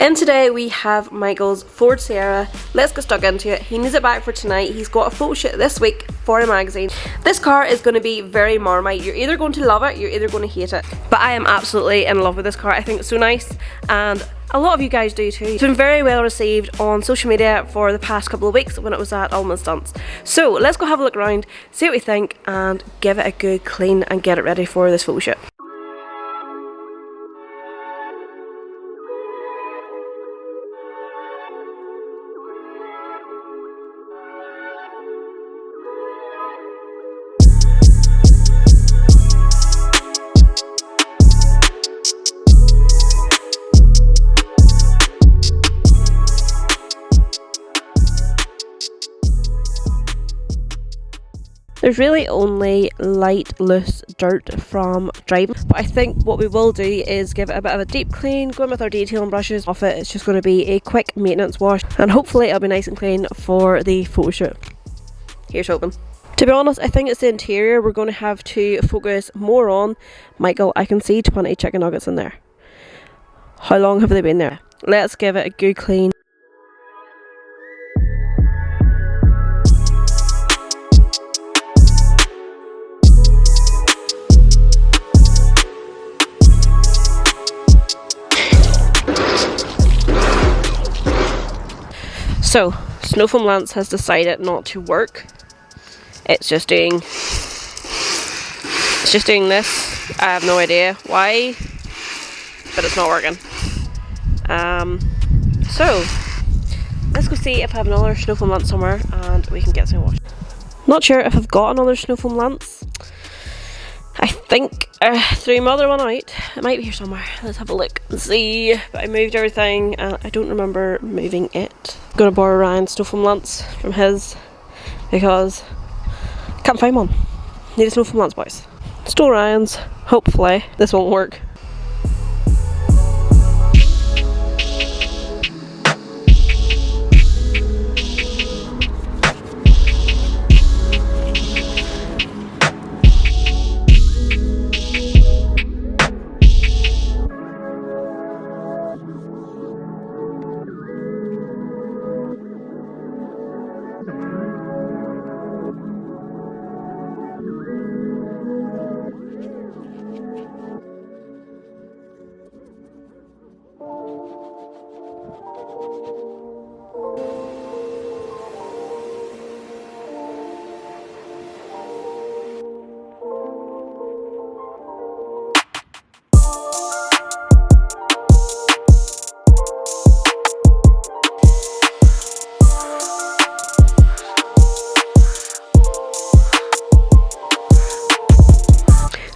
And today we have Michael's Ford Sierra. Let's get stuck into it. He needs it back for tonight. He's got a photo shoot this week for a magazine. This car is going to be very Marmite. You're either going to love it, you're either going to hate it. But I am absolutely in love with this car. I think it's so nice, and a lot of you guys do too. It's been very well received on social media for the past couple of weeks when it was at Ultimate Stunts. So let's go have a look around, see what we think, and give it a good clean and get it ready for this photo shoot. There's really only light, loose dirt from driving, but I think what we will do is give it a bit of a deep clean, go in with our detailing brushes off it. It's just going to be a quick maintenance wash, and hopefully it'll be nice and clean for the photo shoot. Here's hoping. To be honest, I think it's the interior we're going to have to focus more on. Michael, I can see 20 chicken nuggets in there. How long have they been there? Let's give it a good clean. So, Snow Foam Lance has decided not to work. It's just doing this. I have no idea why, but it's not working. So let's go see if I have another Snow Foam Lance somewhere and we can get some wash. Not sure if I've got another Snow Foam Lance. I think threw my other one out. It might be here somewhere. Let's have a look and see. But I moved everything and I don't remember moving it. I'm gonna borrow Ryan's Snow Foam Lance from his because I can't find one. Need a Snow Foam Lance, boys. Stole Ryan's. Hopefully this won't work.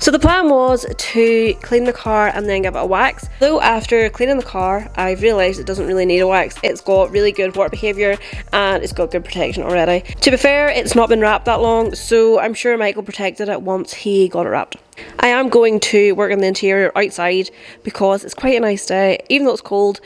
So the plan was to clean the car and then give it a wax. Though after cleaning the car, I've realised it doesn't really need a wax. It's got really good water behaviour and it's got good protection already. To be fair, it's not been wrapped that long, so I'm sure Michael protected it once he got it wrapped. I am going to work on the interior outside because it's quite a nice day, even though it's cold.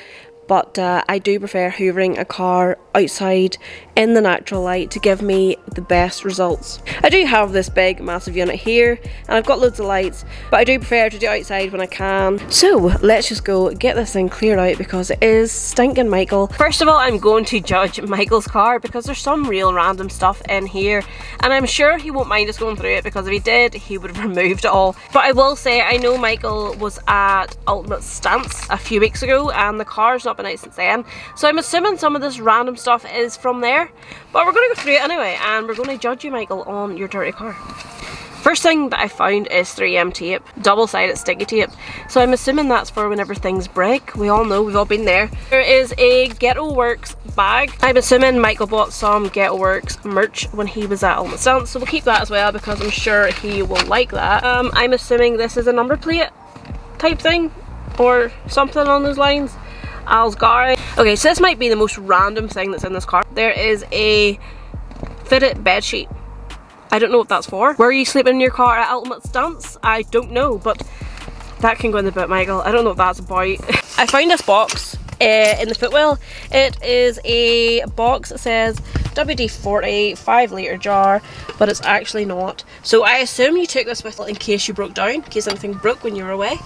But I do prefer hoovering a car outside in the natural light to give me the best results. I do have this big massive unit here and I've got loads of lights, but I do prefer to do outside when I can. So let's just go get this thing cleared out because it is stinking Michael. First of all, I'm going to judge Michael's car because there's some real random stuff in here and I'm sure he won't mind us going through it because if he did, he would have removed it all. But I will say, I know Michael was at Ultimate Stunts a few weeks ago and the car's not been out since then, so I'm assuming some of this random stuff is from there, but we're going to go through it anyway and we're going to judge you, Michael, on your dirty car. First thing that I found is 3M tape, double-sided sticky tape, so I'm assuming that's for whenever things break. We all know, we've all been there. There is a Ghetto Works bag. I'm assuming Michael bought some Ghetto Works merch when he was at Ultimate Stunts, so we'll keep that as well because I'm sure he will like that. I'm assuming this is a number plate type thing or something along those lines. Al's Gary. Okay, so this might be the most random thing that's in this car. There is a fitted bed sheet. I don't know what that's for. Were you sleeping in your car at Ultimate Stunts? I don't know, but that can go in the boot, Michael. I don't know what that's about. I found this box in the footwell. It is a box that says WD-40 5-litre jar, but it's actually not. So I assume you took this with in case you broke down, in case anything broke when you were away.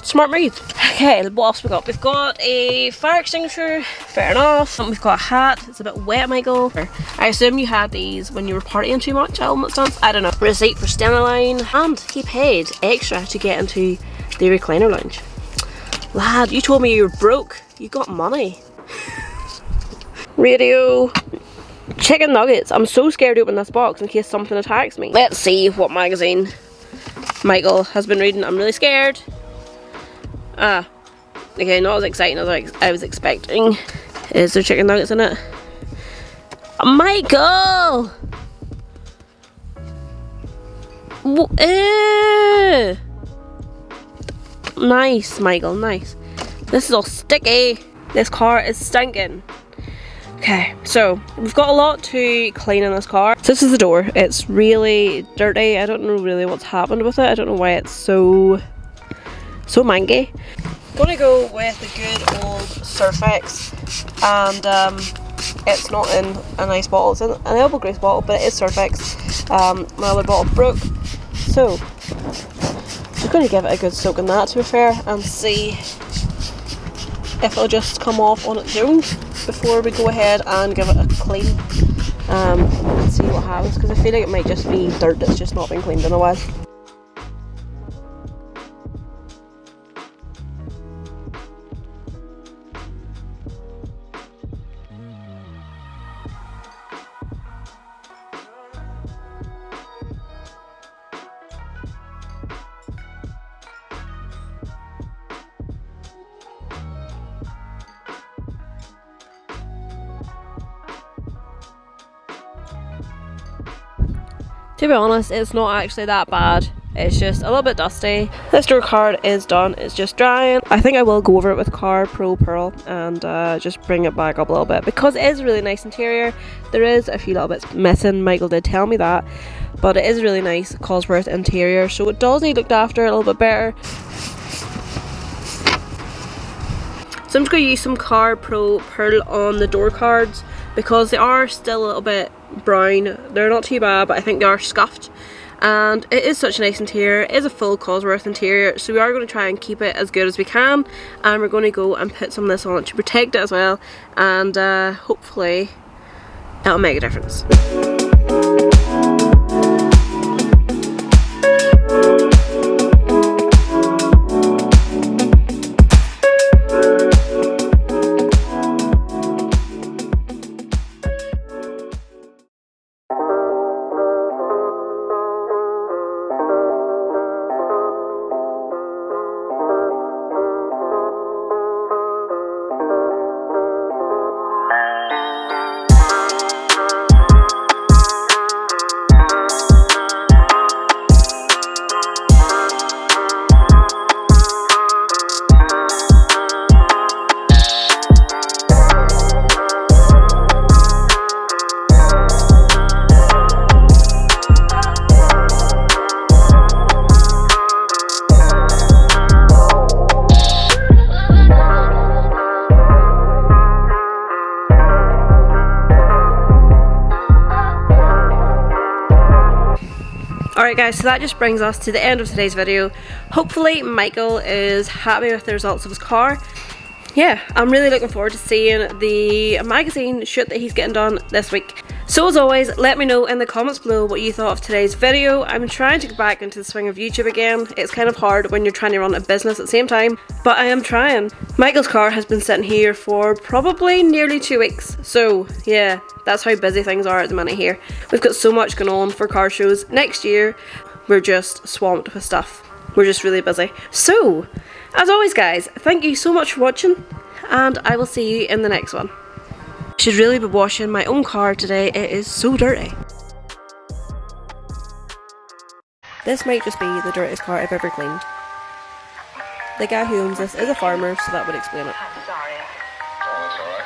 Smart move. Okay, what else we got? We've got a fire extinguisher, fair enough. We've got a hat, it's a bit wet, Michael. I assume you had these when you were partying too much at Helmet Stunts. I don't know. Receipt for standing line. And he paid extra to get into the recliner lounge. Lad, you told me you were broke. You got money. Radio. Chicken nuggets. I'm so scared to open this box in case something attacks me. Let's see what magazine Michael has been reading. I'm really scared. Okay, not as exciting as I was expecting. Is there chicken nuggets in it? Michael! Ew. Nice, Michael, nice. This is all sticky. This car is stinking. Okay, so we've got a lot to clean in this car. So this is the door. It's really dirty. I don't know really what's happened with it. I don't know why it's so mangy. I'm gonna go with the good old Surfex, and it's not in a nice bottle. It's in an elbow grease bottle, but it is Surfex. My other bottle broke, so I'm gonna give it a good soak in that, to be fair, and see if it'll just come off on its own before we go ahead and give it a clean. And see what happens, because I feel like it might just be dirt that's just not been cleaned in a while. To be honest, it's not actually that bad. It's just a little bit dusty. This door card is done. It's just drying. I think I will go over it with Car Pro Pearl and just bring it back up a little bit, because it is a really nice interior. There is a few little bits missing. Michael did tell me that, but it is a really nice Cosworth interior, so it does need looked after a little bit better. So I'm just going to use some Car Pro Pearl on the door cards, because they are still a little bit brown. They're not too bad, but I think they are scuffed. And it is such a nice interior. It is a full Cosworth interior, so we are going to try and keep it as good as we can. And we're going to go and put some of this on it to protect it as well. And hopefully it'll make a difference. Alright guys, so that just brings us to the end of today's video. Hopefully Michael is happy with the results of his car. Yeah, I'm really looking forward to seeing the magazine shoot that he's getting done this week. So as always, let me know in the comments below what you thought of today's video. I'm trying to get back into the swing of YouTube again. It's kind of hard when you're trying to run a business at the same time, but I am trying. Michael's car has been sitting here for probably nearly 2 weeks. So yeah, that's how busy things are at the minute here. We've got so much going on for car shows. Next year, we're just swamped with stuff. We're just really busy. So, as always guys, thank you so much for watching, and I will see you in the next one. I should really be washing my own car today. It is so dirty. This might just be the dirtiest car I've ever cleaned. The guy who owns this is a farmer, so that would explain it. I'm sorry. Oh, that's alright.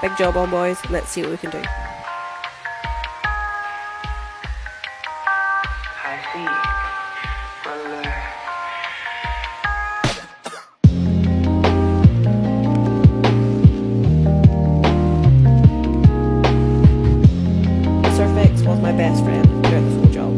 Big job on, boys. Let's see what we can do. I see. Well, Surfex wasn't my best friend throughout the full job.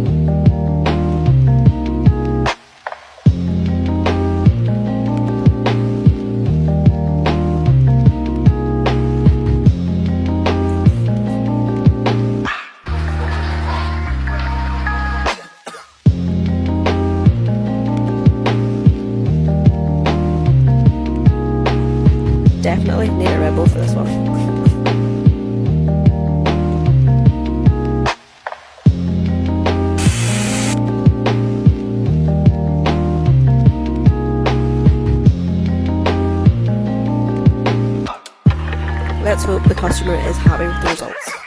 Definitely need a Red Bull for this one. Let's hope the customer is happy with the results.